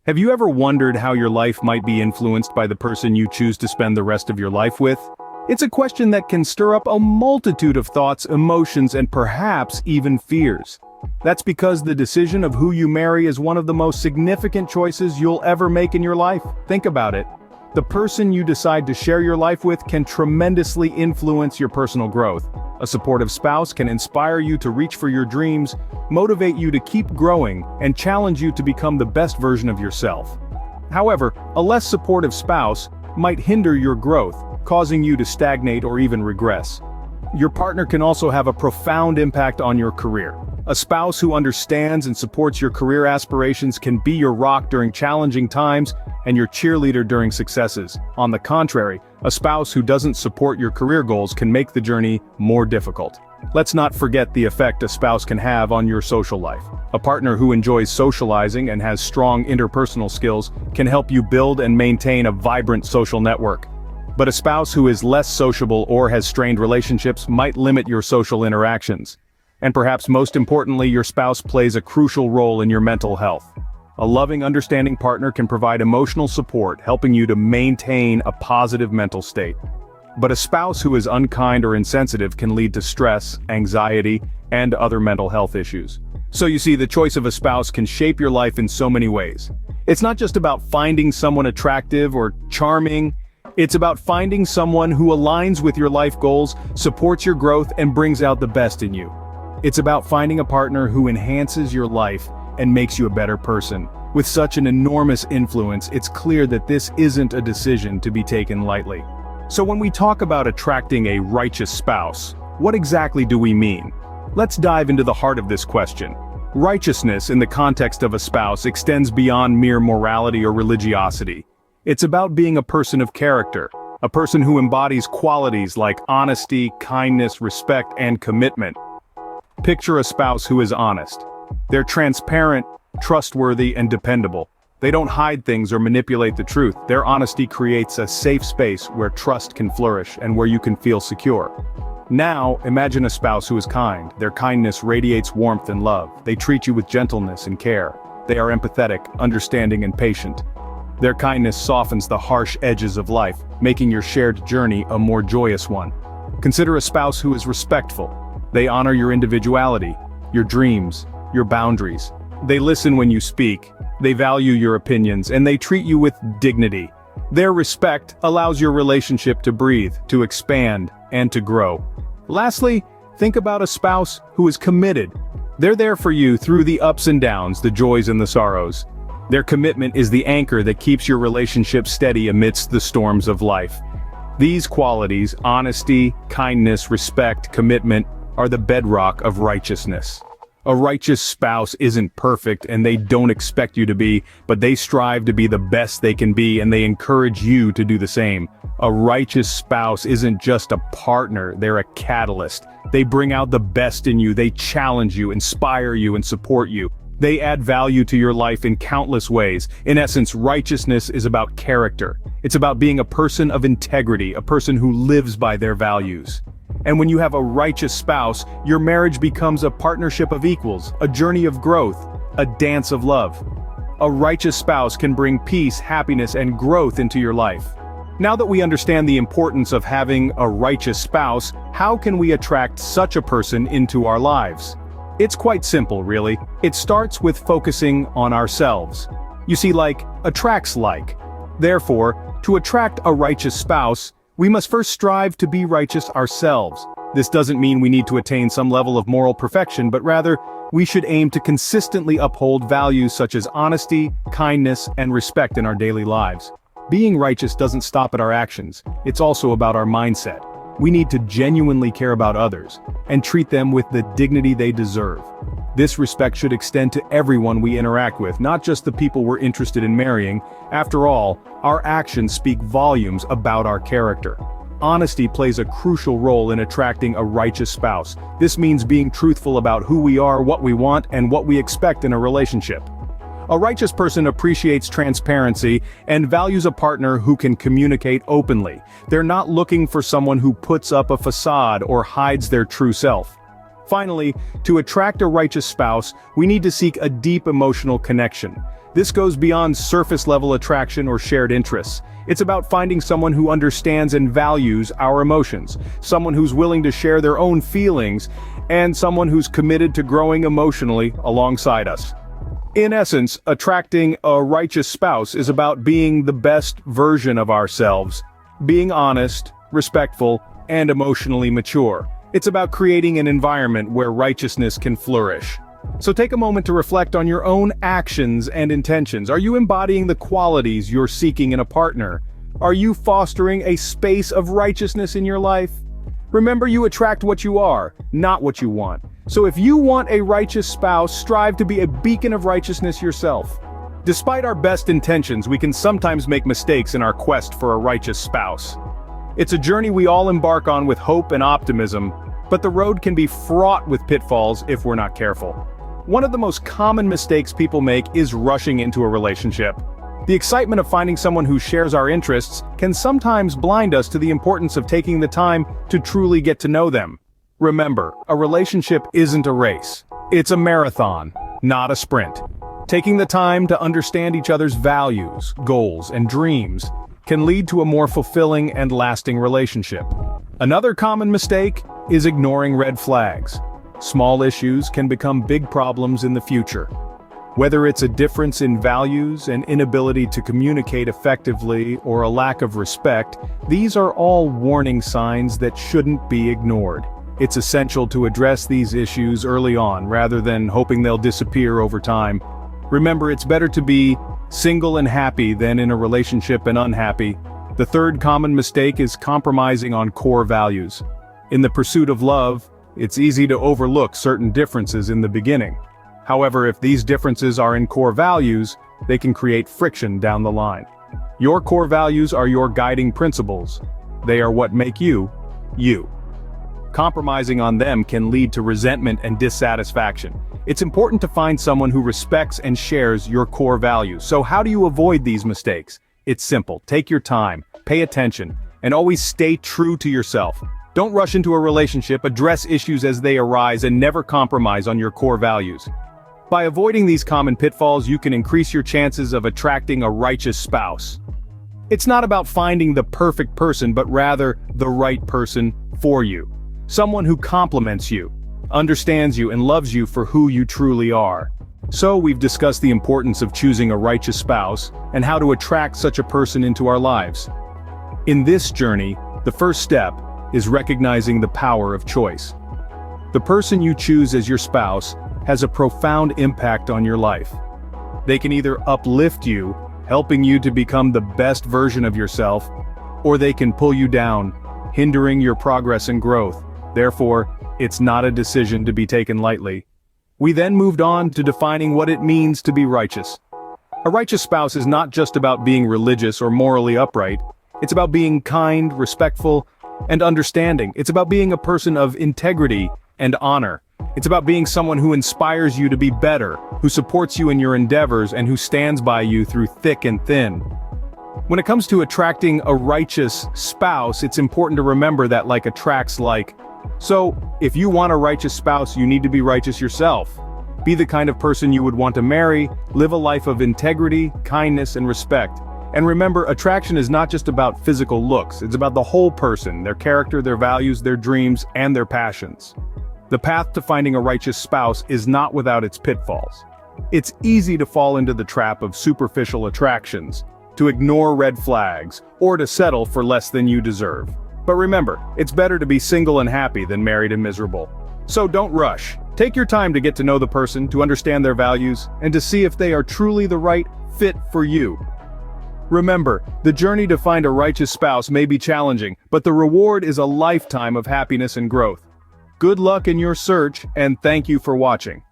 Have you ever wondered how your life might be influenced by the person you choose to spend the rest of your life with? It's a question that can stir up a multitude of thoughts, emotions, and perhaps even fears. That's because the decision of who you marry is one of the most significant choices you'll ever make in your life. Think about it. The person you decide to share your life with can tremendously influence your personal growth. A supportive spouse can inspire you to reach for your dreams, motivate you to keep growing, and challenge you to become the best version of yourself. However, a less supportive spouse might hinder your growth, causing you to stagnate or even regress. Your partner can also have a profound impact on your career. A spouse who understands and supports your career aspirations can be your rock during challenging times and your cheerleader during successes. On the contrary, a spouse who doesn't support your career goals can make the journey more difficult. Let's not forget the effect a spouse can have on your social life. A partner who enjoys socializing and has strong interpersonal skills can help you build and maintain a vibrant social network. But a spouse who is less sociable or has strained relationships might limit your social interactions. And perhaps most importantly, your spouse plays a crucial role in your mental health. A loving, understanding partner can provide emotional support, helping you to maintain a positive mental state. But a spouse who is unkind or insensitive can lead to stress, anxiety, and other mental health issues. So you see, the choice of a spouse can shape your life in so many ways. It's not just about finding someone attractive or charming. It's about finding someone who aligns with your life goals, supports your growth, and brings out the best in you. It's about finding a partner who enhances your life and makes you a better person. With such an enormous influence, it's clear that this isn't a decision to be taken lightly. So when we talk about attracting a righteous spouse, what exactly do we mean? Let's dive into the heart of this question. Righteousness in the context of a spouse extends beyond mere morality or religiosity. It's about being a person of character, a person who embodies qualities like honesty, kindness, respect, and commitment. Picture a spouse who is honest. They're transparent, trustworthy, and dependable. They don't hide things or manipulate the truth. Their honesty creates a safe space where trust can flourish and where you can feel secure. Now, imagine a spouse who is kind. Their kindness radiates warmth and love. They treat you with gentleness and care. They are empathetic, understanding, and patient. Their kindness softens the harsh edges of life, making your shared journey a more joyous one. Consider a spouse who is respectful. They honor your individuality, your dreams, your boundaries. They listen when you speak. They value your opinions, and they treat you with dignity. Their respect allows your relationship to breathe, to expand, and to grow. Lastly, think about a spouse who is committed. They're there for you through the ups and downs, the joys and the sorrows. Their commitment is the anchor that keeps your relationship steady amidst the storms of life. These qualities, honesty, kindness, respect, commitment, are the bedrock of righteousness. A righteous spouse isn't perfect, and they don't expect you to be, but they strive to be the best they can be, and they encourage you to do the same. A righteous spouse isn't just a partner, they're a catalyst. They bring out the best in you, they challenge you, inspire you, and support you. They add value to your life in countless ways. In essence, righteousness is about character. It's about being a person of integrity, a person who lives by their values. And when you have a righteous spouse, your marriage becomes a partnership of equals, a journey of growth, a dance of love. A righteous spouse can bring peace, happiness, and growth into your life. Now that we understand the importance of having a righteous spouse, how can we attract such a person into our lives? It's quite simple, really. It starts with focusing on ourselves. You see, like attracts like. Therefore, to attract a righteous spouse, we must first strive to be righteous ourselves. This doesn't mean we need to attain some level of moral perfection, but rather, we should aim to consistently uphold values such as honesty, kindness, and respect in our daily lives. Being righteous doesn't stop at our actions, it's also about our mindset. We need to genuinely care about others, and treat them with the dignity they deserve. This respect should extend to everyone we interact with, not just the people we're interested in marrying. After all, our actions speak volumes about our character. Honesty plays a crucial role in attracting a righteous spouse. This means being truthful about who we are, what we want, and what we expect in a relationship. A righteous person appreciates transparency and values a partner who can communicate openly. They're not looking for someone who puts up a facade or hides their true self. Finally, to attract a righteous spouse, we need to seek a deep emotional connection. This goes beyond surface-level attraction or shared interests. It's about finding someone who understands and values our emotions, someone who's willing to share their own feelings, and someone who's committed to growing emotionally alongside us. In essence, attracting a righteous spouse is about being the best version of ourselves, being honest, respectful, and emotionally mature. It's about creating an environment where righteousness can flourish. So take a moment to reflect on your own actions and intentions. Are you embodying the qualities you're seeking in a partner? Are you fostering a space of righteousness in your life? Remember, you attract what you are, not what you want. So if you want a righteous spouse, strive to be a beacon of righteousness yourself. Despite our best intentions, we can sometimes make mistakes in our quest for a righteous spouse. It's a journey we all embark on with hope and optimism, but the road can be fraught with pitfalls if we're not careful. One of the most common mistakes people make is rushing into a relationship. The excitement of finding someone who shares our interests can sometimes blind us to the importance of taking the time to truly get to know them. Remember, a relationship isn't a race. It's a marathon, not a sprint. Taking the time to understand each other's values, goals, and dreams can lead to a more fulfilling and lasting relationship. Another common mistake is ignoring red flags. Small issues can become big problems in the future. Whether it's a difference in values, an inability to communicate effectively, or a lack of respect, these are all warning signs that shouldn't be ignored. It's essential to address these issues early on rather than hoping they'll disappear over time. Remember, it's better to be single and happy than in a relationship and unhappy. The third common mistake is compromising on core values. In the pursuit of love, it's easy to overlook certain differences in the beginning. However, if these differences are in core values, they can create friction down the line. Your core values are your guiding principles. They are what make you, you. Compromising on them can lead to resentment and dissatisfaction. It's important to find someone who respects and shares your core values. So how do you avoid these mistakes? It's simple. Take your time, pay attention, and always stay true to yourself. Don't rush into a relationship, address issues as they arise, and never compromise on your core values. By avoiding these common pitfalls, you can increase your chances of attracting a righteous spouse. It's not about finding the perfect person, but rather the right person for you. Someone who compliments you, understands you, and loves you for who you truly are. So we've discussed the importance of choosing a righteous spouse and how to attract such a person into our lives. In this journey, the first step is recognizing the power of choice. The person you choose as your spouse has a profound impact on your life. They can either uplift you, helping you to become the best version of yourself, or they can pull you down, hindering your progress and growth. Therefore, it's not a decision to be taken lightly. We then moved on to defining what it means to be righteous. A righteous spouse is not just about being religious or morally upright. It's about being kind, respectful, and understanding. It's about being a person of integrity and honor. It's about being someone who inspires you to be better, who supports you in your endeavors, and who stands by you through thick and thin. When it comes to attracting a righteous spouse, it's important to remember that like attracts like. So, if you want a righteous spouse, you need to be righteous yourself. Be the kind of person you would want to marry, live a life of integrity, kindness, and respect. And remember, attraction is not just about physical looks, it's about the whole person, their character, their values, their dreams, and their passions. The path to finding a righteous spouse is not without its pitfalls. It's easy to fall into the trap of superficial attractions, to ignore red flags, or to settle for less than you deserve. But remember, it's better to be single and happy than married and miserable. So don't rush. Take your time to get to know the person, to understand their values, and to see if they are truly the right fit for you. Remember, the journey to find a righteous spouse may be challenging, but the reward is a lifetime of happiness and growth. Good luck in your search, and thank you for watching.